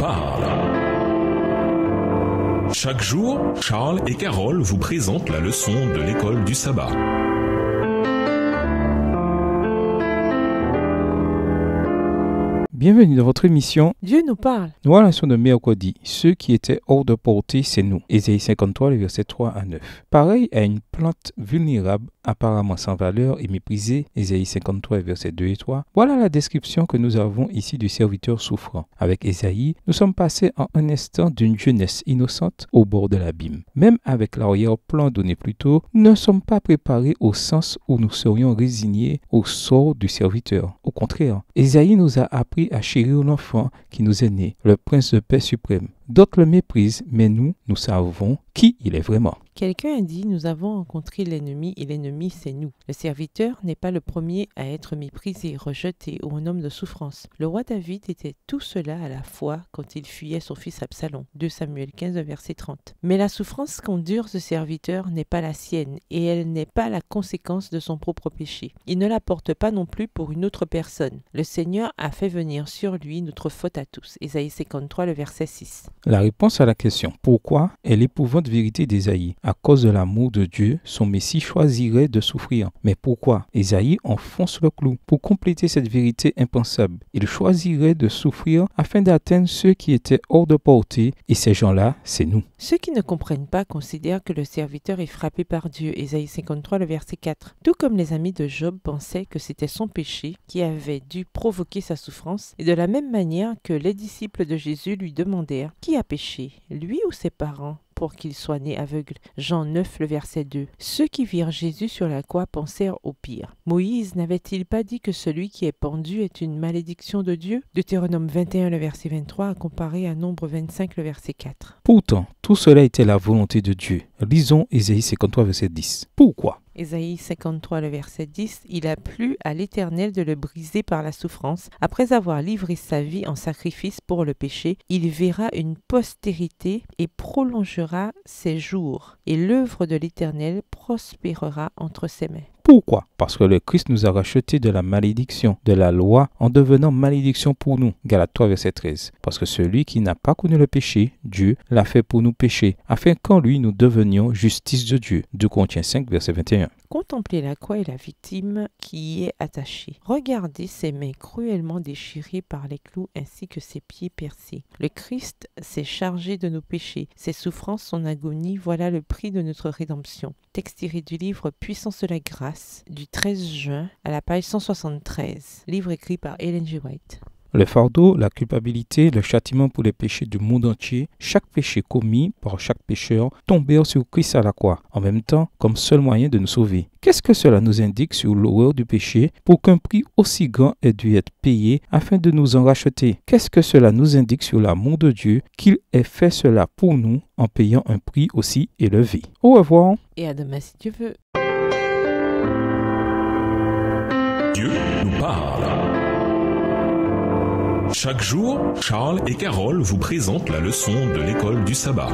parle. Chaque jour, Charles et Carole vous présentent la leçon de l'école du sabbat. Bienvenue dans votre émission Dieu nous parle. Nous voilà sur le mercredi. Ceux qui étaient hors de portée, c'est nous. Ésaïe 53, les versets 3 à 9. Pareil à une plante vulnérable, apparemment sans valeur et méprisée, Ésaïe 53, versets 2 et 3. Voilà la description que nous avons ici du serviteur souffrant. Avec Ésaïe, nous sommes passés en un instant d'une jeunesse innocente au bord de l'abîme. Même avec l'arrière-plan donné plus tôt, nous ne sommes pas préparés au sens où nous serions résignés au sort du serviteur. Au contraire, Ésaïe nous a appris à chérir l'enfant qui nous est né, le prince de paix suprême. D'autres le méprisent, mais nous savons qui il est vraiment. Quelqu'un a dit, nous avons rencontré l'ennemi et l'ennemi c'est nous. Le serviteur n'est pas le premier à être méprisé, rejeté ou un homme de souffrance. Le roi David était tout cela à la fois quand il fuyait son fils Absalom. 2 Samuel 15, verset 30. Mais la souffrance qu'endure ce serviteur n'est pas la sienne et elle n'est pas la conséquence de son propre péché. Il ne la porte pas non plus pour une autre personne. Le Seigneur a fait venir sur lui notre faute à tous. Ésaïe 53, le verset 6. La réponse à la question « Pourquoi ?» est l'épouvante vérité d'Ésaïe. À cause de l'amour de Dieu, son Messie choisirait de souffrir. Mais pourquoi? Ésaïe enfonce le clou. Pour compléter cette vérité impensable, il choisirait de souffrir afin d'atteindre ceux qui étaient hors de portée, et ces gens-là, c'est nous. Ceux qui ne comprennent pas considèrent que le serviteur est frappé par Dieu. Ésaïe 53, le verset 4. Tout comme les amis de Job pensaient que c'était son péché qui avait dû provoquer sa souffrance, et de la même manière que les disciples de Jésus lui demandèrent « Qui a péché, lui ou ses parents ?» pour qu'il soit né aveugle. Jean 9, le verset 2. Ceux qui virent Jésus sur la croix pensèrent au pire. Moïse n'avait-il pas dit que celui qui est pendu est une malédiction de Dieu? Deutéronome 21, le verset 23, à comparer à Nombre 25, le verset 4. Pourtant, tout cela était la volonté de Dieu. Lisons Ésaïe 53, verset 10. Pourquoi? Ésaïe 53, le verset 10, « Il a plu à l'Éternel de le briser par la souffrance. Après avoir livré sa vie en sacrifice pour le péché, il verra une postérité et prolongera ses jours. Et l'œuvre de l'Éternel prospérera entre ses mains. » Pourquoi? Parce que le Christ nous a rachetés de la malédiction de la loi en devenant malédiction pour nous. Galates 3, verset 13. Parce que celui qui n'a pas connu le péché, Dieu l'a fait pour nous pécher, afin qu'en lui nous devenions justice de Dieu. 2 Corinthiens 5, verset 21. Contemplez la croix et la victime qui y est attachée. Regardez ses mains cruellement déchirées par les clous ainsi que ses pieds percés. Le Christ s'est chargé de nos péchés. Ses souffrances, son agonie, voilà le prix de notre rédemption. Texte tiré du livre Puissance de la grâce du 13 juin à la page 173. Livre écrit par Ellen G. White. Le fardeau, la culpabilité, le châtiment pour les péchés du monde entier, chaque péché commis par chaque pécheur tombèrent sur Christ à la croix, en même temps comme seul moyen de nous sauver. Qu'est-ce que cela nous indique sur l'horreur du péché pour qu'un prix aussi grand ait dû être payé afin de nous en racheter? Qu'est-ce que cela nous indique sur l'amour de Dieu qu'il ait fait cela pour nous en payant un prix aussi élevé? Au revoir. Et à demain si Dieu veut. Dieu nous parle. Chaque jour, Charles et Carole vous présentent la leçon de l'école du sabbat.